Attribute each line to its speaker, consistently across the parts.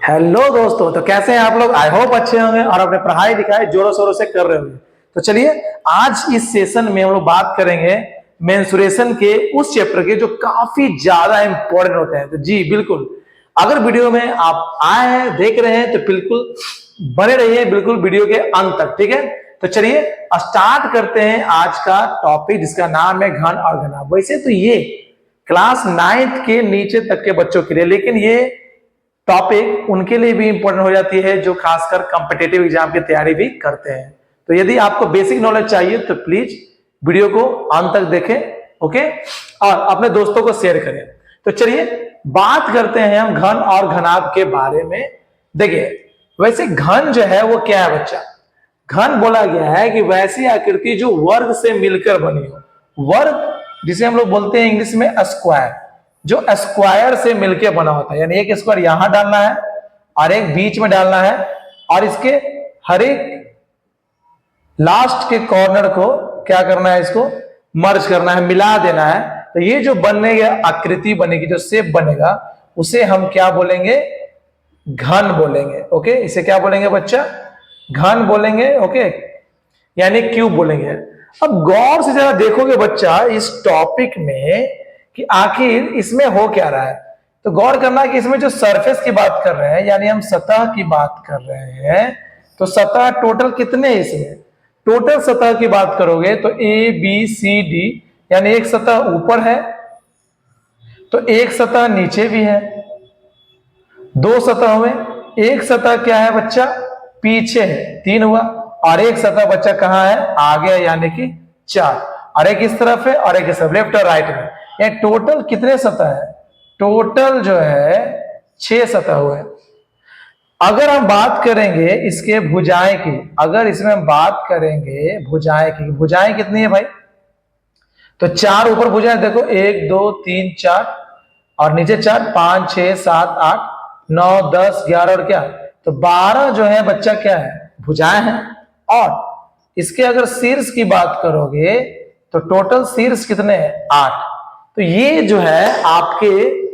Speaker 1: Hello दोस्तों, तो कैसे हैं आप लोग। आई होप अच्छे होंगे और अपने पढ़ाई लिखाई जोरों शोरों से कर रहे होंगे। तो चलिए आज इस सेशन में हम लोग बात करेंगे मेंसुरेशन के उस चैप्टर के जो काफी ज्यादा इंपॉर्टेंट होते हैं। तो जी बिल्कुल, अगर वीडियो में आप आए हैं देख रहे हैं तो बिल्कुल बने रहिए बिल्कुल वीडियो के अंत तक, ठीक है। तो चलिए स्टार्ट करते हैं आज का टॉपिक जिसका नाम है घन और घनाभ। वैसे तो ये क्लास 9th के नीचे तक के बच्चों के लिए, लेकिन ये टॉपिक उनके लिए भी इंपॉर्टेंट हो जाती है जो खासकर कॉम्पिटिटिव एग्जाम की तैयारी भी करते हैं। तो यदि आपको बेसिक नॉलेज चाहिए तो प्लीज वीडियो को अंत तक देखें, ओके, और अपने दोस्तों को शेयर करें। तो चलिए बात करते हैं हम घन और घनाभ के बारे में। देखिए वैसे घन जो है वो क्या है बच्चा। घन बोला गया है कि वैसी आकृति जो वर्ग से मिलकर बनी हो। वर्ग जिसे हम लोग बोलते हैं इंग्लिश में स्क्वायर, जो स्क्वायर से मिलकर बना होता है। यानी एक स्क्वायर यहां डालना है और एक बीच में डालना है और इसके हर एक लास्ट के कॉर्नर को क्या करना है, इसको मर्ज करना है, मिला देना है। तो ये जो बनेगा आकृति बनेगी, जो शेप बनेगा, उसे हम क्या बोलेंगे, घन बोलेंगे। ओके, इसे क्या बोलेंगे बच्चा, घन बोलेंगे। ओके, यानी क्यूब बोलेंगे। अब गौर से जरा देखोगे बच्चा इस टॉपिक में कि आखिर इसमें हो क्या रहा है। तो गौर करना कि इसमें जो सरफेस की बात कर रहे हैं, यानी हम सतह की बात कर रहे हैं, तो सतह टोटल कितने इसमें, टोटल सतह की बात करोगे तो ए बी सी डी, यानी एक सतह ऊपर है तो एक सतह नीचे भी है, दो सतह में, एक सतह क्या है बच्चा, पीछे है, 3 हुआ, और एक सतह बच्चा कहां है, आगे, यानी कि 4, और एक इस तरफ है और एक इस तरफ, लेफ्ट और राइट में। ये टोटल कितने सतह है, टोटल जो है 6 सतह हुए। अगर हम बात करेंगे इसके भुजाएं की, अगर इसमें हम बात करेंगे भुजाएं की, भुजाएं कितनी है भाई, तो 4 ऊपर भुजाएं देखो, 1 2 3 4 और नीचे 4, 5 6 7 8 9 10 11 और क्या, तो 12 जो है बच्चा क्या है, भुजाएं हैं। और इसके अगर शीर्ष की बात करोगे तो टोटल शीर्ष कितने हैं, 8। तो ये जो है आपके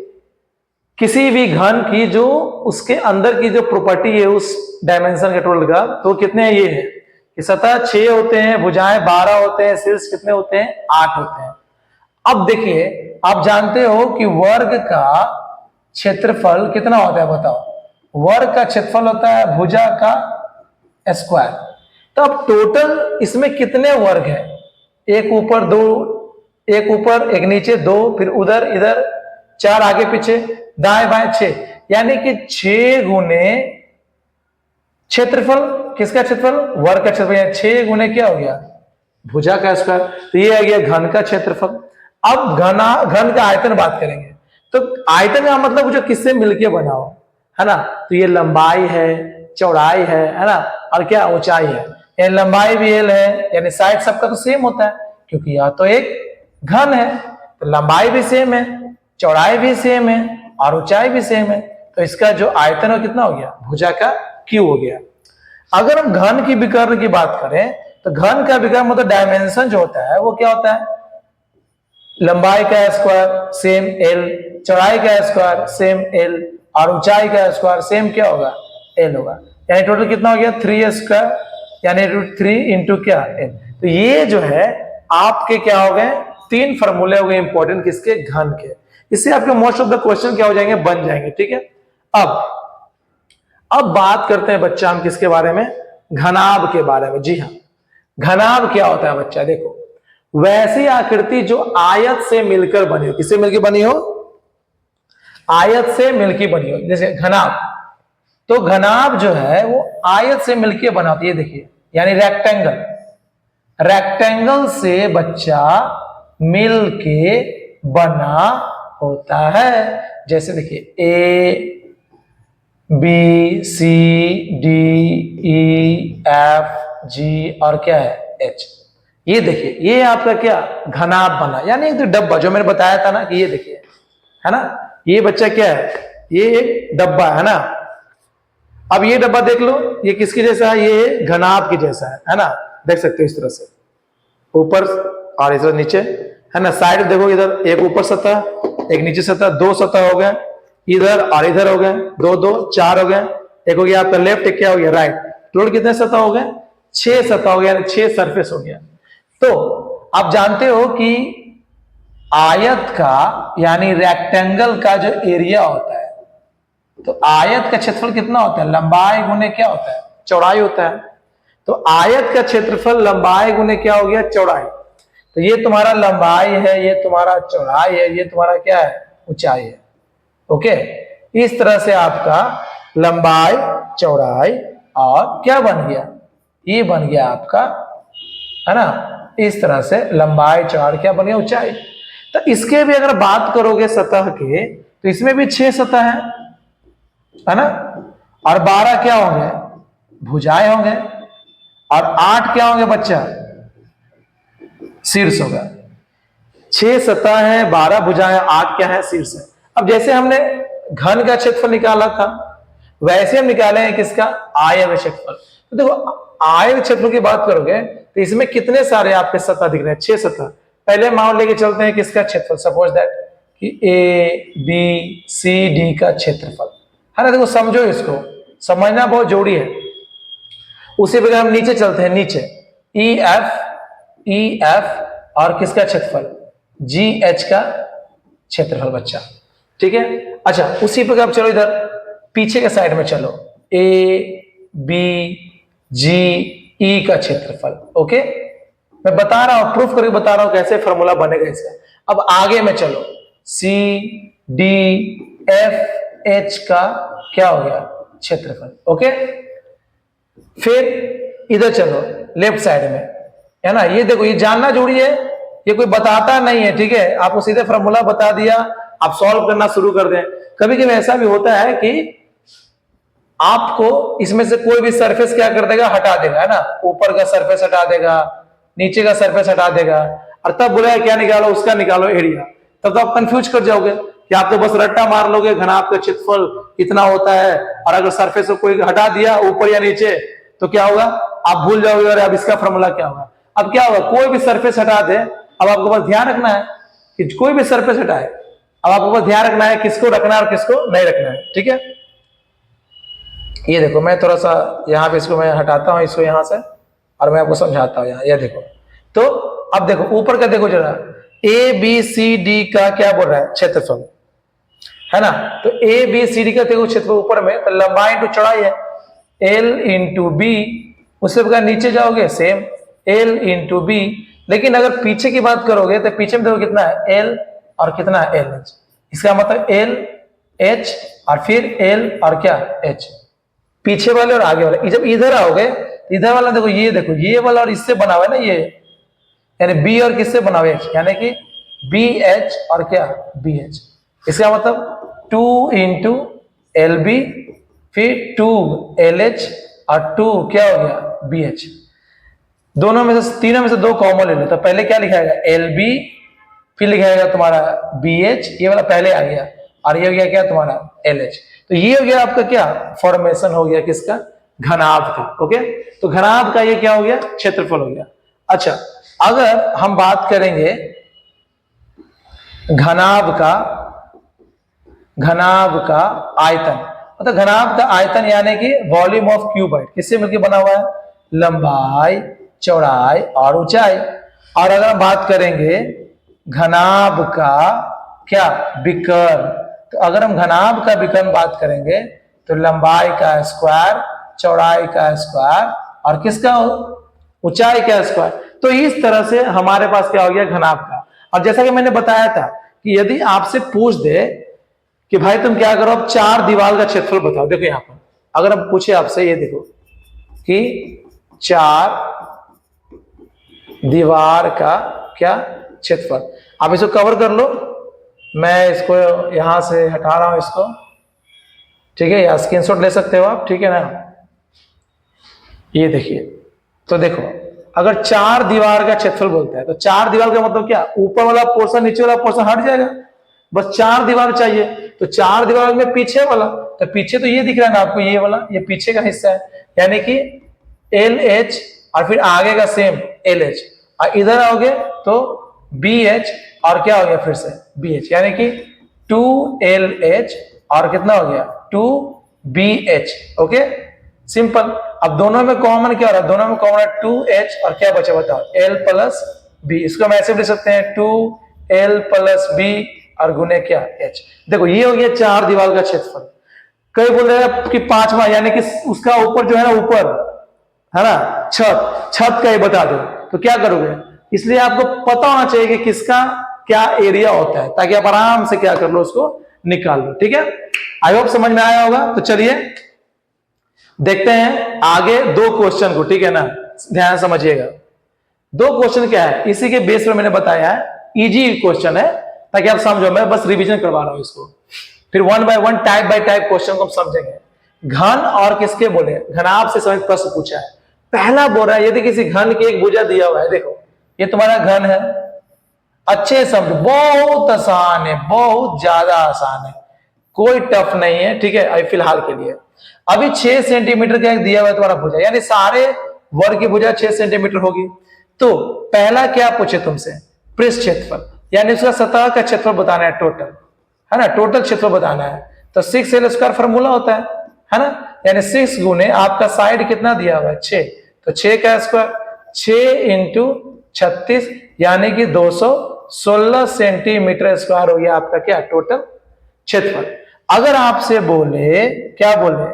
Speaker 1: किसी भी घन की जो उसके अंदर की जो प्रॉपर्टी है उस डायमेंशन के टोटल का, तो कितने हैं, ये है कि सतह 6 होते हैं, भुजाएं 12 होते हैं, शीर्ष कितने होते हैं, 8 होते हैं। अब देखिए आप जानते हो कि वर्ग का क्षेत्रफल कितना होता है, बताओ, वर्ग का क्षेत्रफल होता है भुजा का स्क्वायर। तो अब टोटल इसमें कितने वर्ग हैं, एक ऊपर 2, एक ऊपर एक नीचे 2, फिर उधर इधर 4, आगे पीछे दाएं बाएं 6, यानी कि 6 गुने क्षेत्रफल, किसका क्षेत्रफल, वर्ग का क्षेत्रफल, 6 गुने क्या हो गया, भुजा का स्क्वायर। तो ये आ गया घन का क्षेत्रफल। अब घन का आयतन बात करेंगे, तो आयतन का मतलब जो किससे मिलके बना हो, है ना। तो ये लंबाई है, चौड़ाई है ना, और क्या ऊंचाई है। ये लंबाई भी एल है, यानी साइड सबका तो सेम होता है क्योंकि यह तो एक घन है, तो लंबाई भी सेम है, चौड़ाई भी सेम है और ऊंचाई भी सेम है। तो इसका जो आयतन है कितना हो गया, भुजा का क्यू हो गया। अगर हम घन की विकर्ण की बात करें तो घन का विकर्ण मतलब डायमेंशन जो होता है वो क्या होता है, लंबाई का स्क्वायर सेम एल, चौड़ाई का स्क्वायर सेम एल, और ऊंचाई का स्क्वायर सेम क्या होगा, एल होगा। यानी टोटल कितना हो गया, 3 स्क्वायर, यानी √3 इंटू क्या, एल। तो ये जो है आपके क्या हो गए, 3 फॉर्मूले हो गए इंपॉर्टेंट किसके, घन के। इससे आपके मोस्ट ऑफ द क्वेश्चन क्या हो जाएंगे, बन जाएंगे, ठीक है। अब बात करते हैं बच्चा हम किसके बारे में, घनाभ के बारे में। जी हाँ, घनाभ क्या होता है बच्चा, देखो वैसी आकृति जो आयत से मिलकर बनी हो, किससे मिलकर बनी हो, आयत से मिलकर बनी हो, जैसे घनाभ। तो घनाभ जो है वो आयत से मिलकर बना होती है, देखिए, यानी रेक्टेंगल, रेक्टेंगल से बच्चा मिलके बना होता है। जैसे देखिए A B C D E F G और क्या है, एच। ये देखिए ये आपका क्या, घनाभ बना, यानी एक डब्बा जो मैंने बताया था ना कि ये देखिए, है ना, ये बच्चा क्या है, ये एक डब्बा है ना। अब ये डब्बा देख लो, ये किसके जैसा है, ये घनाभ के जैसा है ना, देख सकते हो इस तरह से, ऊपर और इधर नीचे, है ना। साइड देखो, इधर एक ऊपर सतह एक नीचे सतह, 2 सतह हो गए, इधर और इधर हो गए, दो दो चार हो गए, एक हो गया आपका लेफ्ट, एक क्या हो गया राइट। टोटल कितने सतह हो गए? 6 सतह हो गया, 6 सरफेस हो गया। तो आप जानते हो कि आयत का यानी रेक्टेंगल का जो एरिया होता है, तो आयत का क्षेत्रफल कितना होता है? लंबाई गुने क्या होता है? चौड़ाई होता है। तो आयत का क्षेत्रफल लंबाई गुने क्या हो गया? चौड़ाई। तो ये तुम्हारा लंबाई है, ये तुम्हारा चौड़ाई है, ये तुम्हारा क्या है? ऊंचाई है। ओके, इस तरह से आपका लंबाई, चौड़ाई और क्या बन गया? ये बन गया आपका, है ना, इस तरह से लंबाई, चौड़ाई क्या बन गया? ऊंचाई। तो इसके भी अगर बात करोगे सतह के, तो इसमें भी 6 सतह है ना, और 12 क्या होंगे? भुजाएं होंगे, और 8 क्या होंगे बच्चा? शीर्ष होगा। 6 सतह है, 12 भुजाएं, 8 क्या है? शीर्ष है। अब जैसे हमने घन का क्षेत्रफल निकाला था, वैसे हम निकाले हैं किसका? आयत क्षेत्रफल। तो देखो आयत क्षेत्रफल की बात करोगे तो इसमें कितने सारे आपके सतह दिख रहे हैं? 6 सतह। पहले मान लेके चलते हैं किसका क्षेत्रफल, सपोज दैट कि ए बी सी डी का क्षेत्रफल, है ना। देखो समझो, इसको समझना बहुत जरूरी है। उसी प्रकार हम नीचे चलते हैं, नीचे ई एफ और किसका क्षेत्रफल? जी एच का क्षेत्रफल बच्चा, ठीक है। अच्छा, उसी प्रकार चलो इधर पीछे के साइड में चलो, ए बी जी ई का क्षेत्रफल। ओके, मैं बता रहा हूं, प्रूफ करके बता रहा हूं कैसे फॉर्मूला बनेगा इसका। अब आगे में चलो, सी डी एफ एच का क्या हो गया? क्षेत्रफल। ओके, फिर इधर चलो लेफ्ट साइड में, है ना। ये देखो, ये जानना जरूरी है, ये कोई बताता नहीं है, ठीक है। आपको सीधे फॉर्मूला बता दिया, आप सॉल्व करना शुरू कर दें। कभी कभी ऐसा भी होता है कि आपको इसमें से कोई भी सरफेस क्या कर देगा? हटा देगा, है ना। ऊपर का सरफेस हटा देगा, नीचे का सरफेस हटा देगा, और तब बोलेगा क्या निकालो? उसका निकालो एरिया। तब तो आप कंफ्यूज कर जाओगे कि आप तो बस रट्टा मार लोगे, घनाभ का क्षेत्रफल इतना होता है, और अगर सरफेस को कोई हटा दिया ऊपर या नीचे तो क्या होगा? आप भूल जाओगे, और अब इसका फॉर्मूला क्या होगा? अब क्या होगा? कोई भी सरफेस हटा दे, अब आपको बस ध्यान रखना है कि कोई भी सरफेस हटाए, अब आपको बस ध्यान रखना है किसको रखना है और किसको नहीं रखना है, ठीक है। ये देखो, मैं थोड़ा सा यहाँ पे इसको मैं हटाता हूँ, इसको यहाँ से, और मैं आपको समझाता हूँ यहाँ। ये देखो, तो अब देखो ऊपर का देखो जरा, ए बी सी डी का क्या बोल रहा है? क्षेत्रफल, है ना। तो ए बी सी डी का देखो क्षेत्रफल ऊपर में, तो लंबाई इंटू चौड़ाई है, एल इंटू बी। उससे बगैर नीचे जाओगे सेम, एल इंटू बी। लेकिन अगर पीछे की बात करोगे तो पीछे में देखो कितना है? एल और कितना है? L H. इसका मतलब एल एच और फिर एल और क्या? एच। पीछे वाले और आगे वाले। जब इधर आओगे, इधर वाला देखो, ये वाला और इससे बना हुआ है ना, ये यानी बी और किससे बना हुआ है? एच, यानी कि बी एच और क्या? B H. इसका मतलब 2 इंटू एल बी, फिर 2 एल एच और 2 क्या हो गया? B H. दोनों में से, तीनों में से 2 कॉमन ले लो, तो पहले क्या लिखाएगा? एल बी, फिर लिखाएगा तुम्हारा बी एच, ये वाला पहले आ गया, और ये हो गया क्या तुम्हारा? L H. तो ये हो गया आपका क्या? फॉर्मेशन हो गया किसका? घनाभ का। ओके, तो घनाभ का ये क्या हो गया? क्षेत्रफल हो गया। अच्छा, अगर हम बात करेंगे घनाभ का आयतन, मतलब घनाभ का आयतन यानी कि वॉल्यूम ऑफ क्यूबॉइड, किससे मिलकर बना हुआ है? लंबाई, चौड़ाई और ऊंचाई। और अगर हम बात करेंगे घनाभ का क्या? विकर्ण, तो अगर हम घनाभ का विकर्ण बात करेंगे तो लंबाई का स्क्वायर, चौड़ाई का स्क्वायर और किसका? ऊंचाई का स्क्वायर। तो इस तरह से हमारे पास क्या हो गया? घनाभ का। और जैसा कि मैंने बताया था कि यदि आपसे पूछ दे कि भाई तुम क्या करो, अब 4 दीवार का क्षेत्रफल बताओ। देखो यहां पर अगर हम पूछे आपसे, ये देखो कि 4 दीवार का क्या क्षेत्रफल, आप इसको कवर कर लो। मैं इसको यहां से हटा रहा हूं इसको, ठीक है, या स्क्रीनशॉट ले सकते हो आप, ठीक है ना। ये देखिए, तो देखो अगर 4 दीवार का क्षेत्रफल बोलता है तो 4 दीवार का मतलब क्या? ऊपर वाला पोर्शन नीचे वाला पोर्शन हट जाएगा, बस 4 दीवार चाहिए। तो 4 दीवार में पीछे वाला, तो पीछे तो ये दिख रहा है ना आपको, ये वाला, ये पीछे का हिस्सा है, यानी कि एल एच और फिर आगे का सेम एल एच, और इधर आओगे तो बी एच और क्या हो गया? फिर से बी एच, यानी कि 2 एल एच और कितना हो गया 2BH। Okay simple. अब दोनों में कॉमन क्या हो रहा है, दोनों में कॉमन है 2H और क्या बचा बताओ L प्लस B। इसको हम ऐसे भी लिख सकते हैं 2L प्लस B और गुने क्या H। देखो ये हो गया चार दीवार का क्षेत्रफल। कई बोल रहे हैं कि पांचवा यानी कि उसका ऊपर जो है ना, ऊपर है ना छत का ये बता दो तो क्या करोगे। इसलिए आपको पता होना चाहिए कि किसका क्या एरिया होता है, ताकि आप आराम से क्या कर लो उसको निकाल लो। ठीक है, आई होप समझ में आया होगा। तो चलिए देखते हैं आगे दो क्वेश्चन को। ठीक है ना, ध्यान समझिएगा। दो क्वेश्चन क्या है, इसी के बेस पर मैंने बताया है, इजी क्वेश्चन है ताकि आप समझो। मैं बस रिवीजन करवा रहा हूं इसको, फिर one by one type bye type question को हम समझेंगे। घन और किसके बोले, घनाभ से समेत प्रश्न पूछा है। पहला बोल रहा है यदि किसी घन की एक भुजा दिया हुआ है, देखो ये तुम्हारा घन है, अच्छे समझो, बहुत आसान है, बहुत ज्यादा आसान है, कोई टफ नहीं है। ठीक है, अभी फिलहाल के लिए अभी 6 सेंटीमीटर का एक दिया हुआ है तुम्हारा भुजा, यानी सारे वर्ग की भुजा 6 सेंटीमीटर होगी। तो पहला क्या पूछे तुमसे, पृष्ठ क्षेत्रफल, यानी उसका सतह का क्षेत्रफल बताना है, टोटल है ना, टोटल क्षेत्रफल बताना है। तो 6L स्क्वायर फॉर्मूला होता है ना, यानी 6 गुने आपका साइड कितना दिया हुआ है 6, तो 6 का स्क्वायर 6 इंटू 36 यानी कि 216 सेंटीमीटर स्क्वायर हो गया आपका क्या टोटल क्षेत्रफल। अगर आपसे बोले क्या बोले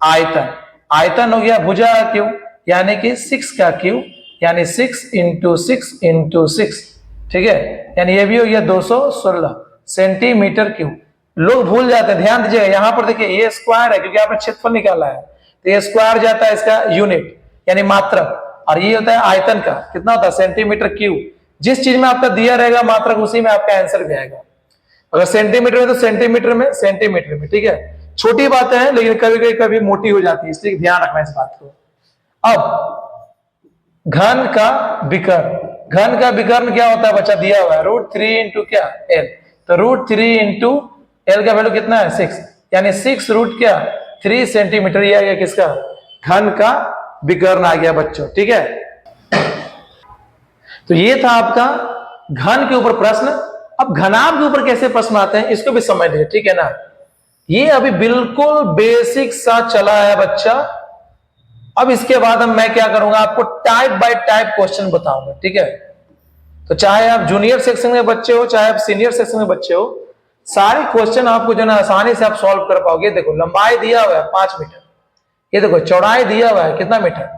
Speaker 1: आयतन, आयतन हो गया भुजा का क्यूब यानी कि 6 का क्यूब, यानी 6 इंटू 6 इंटू 6। ठीक है, यानी ये भी हो गया 216 सेंटीमीटर क्यूब। लोग भूल जाते हैं, ध्यान दीजिएगा यहां पर देखिए ये स्क्वायर है क्योंकि आपने क्षेत्रफल निकाला है, तो ये स्क्वायर जाता है इसका यूनिट यानी मात्रक, और ये होता है आयतन का कितना होता है सेंटीमीटर क्यूब। जिस चीज में आपका दिया रहेगा मात्रक उसी में आपका आंसर भी आएगा। अगर सेंटीमीटर में तो सेंटीमीटर में सेंटीमीटर में। ठीक है, छोटी बातें हैं लेकिन कभी कभी मोटी हो जाती है, इसलिए ध्यान रखना इस बात को। अब घन का विकर्ण, घन का विकर्ण क्या होता है बच्चा, दिया हुआ है √3 इंटू क्या L, तो √3 इंटू L का वैल्यू कितना है 6, यानी 6 रूट क्या 3 सेंटीमीटर। ये आ गया किसका, घन का विकर्ण आ गया बच्चों। ठीक है, तो ये था आपका घन के ऊपर प्रश्न। अब घनाभ के ऊपर कैसे प्रश्न आते हैं इसको भी समझ लीजिए। ठीक है ना, ये अभी बिल्कुल बेसिक सा चला है बच्चा। अब इसके बाद हम मैं क्या करूंगा आपको टाइप बाय टाइप क्वेश्चन बताऊंगा। ठीक है, तो चाहे आप जूनियर सेक्शन में बच्चे हो चाहे आप सीनियर सेक्शन में बच्चे हो, सारे क्वेश्चन आपको जो ना आसानी से आप सॉल्व कर पाओगे। देखो लंबाई दिया हुआ है 5 मीटर, ये देखो चौड़ाई दिया हुआ है कितना मीटर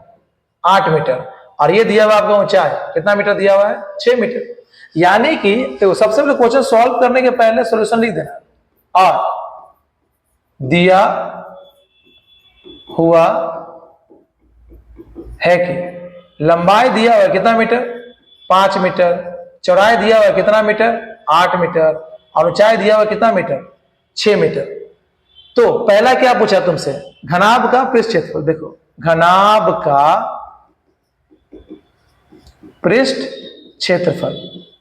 Speaker 1: 8 मीटर, और ये दिया हुआ आपका ऊंचाई कितना मीटर दिया हुआ है 6 मीटर। यानी कि देखो सबसे पहले क्वेश्चन सॉल्व करने के पहले सॉल्यूशन लिख देना। और दिया हुआ है कि लंबाई दिया हुआ है कितना मीटर 5 मीटर, चौड़ाई दिया हुआ है कितना मीटर 8 मीटर, और ऊंचाई दिया हुआ कितना मीटर 6 मीटर। तो पहला क्या पूछा तुमसे, घनाभ का पृष्ठ क्षेत्रफल। देखो घनाभ का पृष्ठ क्षेत्रफल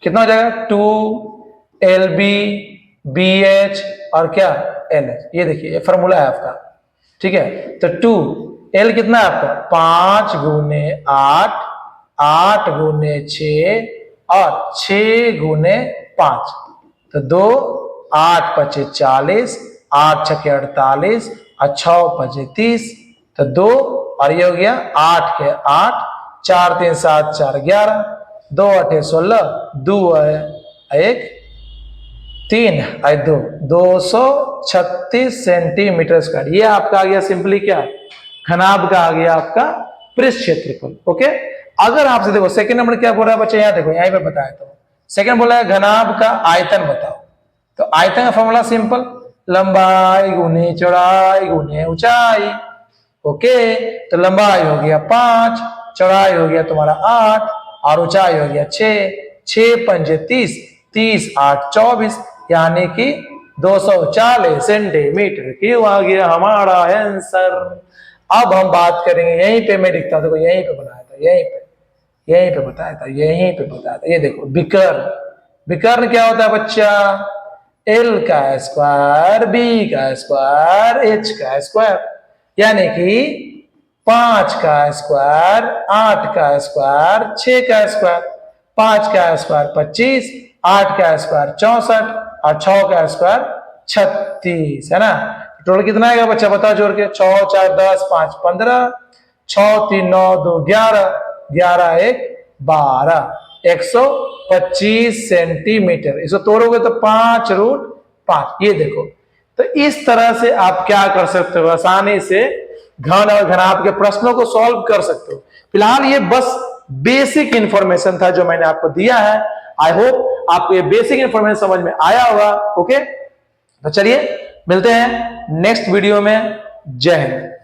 Speaker 1: कितना हो जाएगा 2LB BH और क्या LH। ये देखिए ये फॉर्मूला है आपका। ठीक है, तो 2L कितना है आपका 5 गुने 8, 8 गुने 6 और 6 गुने 5, तो 2 8 5 40, 8 6 48 और 6 5 30, तो 2 और ये हो गया 8 के 8, 4 3 7 4 11, 2 8 16, 2 1 3 2 236 सेंटीमीटर स्क्वायर। ये आपका आ गया सिंपली क्या घनाभ का आ गया आपका पृष्ठ क्षेत्रफल। ओके, अगर आपसे देखो सेकंड नंबर क्या बोल रहा है बच्चे, यहाँ देखो यहीं पे बताया, तो सेकंड बोला है घनाभ का आयतन बताओ। तो आयतन का फॉर्मूला सिंपल, लंबाई गुने चौड़ाई गुने ऊंचाई। ओके, तो लंबाई हो गया 5, चौड़ाई हो गया तुम्हारा 8 और ऊंचाई हो गया 6, 6 5 30, 30 8 24, यानी कि 240 सेंटीमीटर क्यूब आ गया हमारा आंसर। अब हम बात करेंगे, यहीं पे मैं लिखता हूं, देखो यहीं पे बनाया था, यहीं पे बताया था, यहीं पे बताया था। ये देखो विकर्ण, विकर्ण क्या होता है बच्चा, L का स्क्वायर B का स्क्वायर H का स्क्वायर, यानी कि 5 का स्क्वायर 8 का स्क्वायर 6 का स्क्वायर, 5 का स्क्वायर 25, 8 का स्क्वायर 64 और 6 का स्क्वायर 36 है ना। टोटल कितना आएगा बच्चा बताओ जोड़ के, 6 4 10 5 15, 6 3 9 2 11, 11 1 12, 125 सेंटीमीटर। इसको तोड़ोगे तो 5√5। ये देखो, तो इस तरह से आप क्या कर सकते हो, आसानी से घन और घनाभ के प्रश्नों को सॉल्व कर सकते हो। फिलहाल ये बस बेसिक इंफॉर्मेशन था जो मैंने आपको दिया है। आई होप आपको ये बेसिक इंफॉर्मेशन समझ में आया होगा। ओके, तो चलिए मिलते हैं नेक्स्ट वीडियो में। जय हिंद।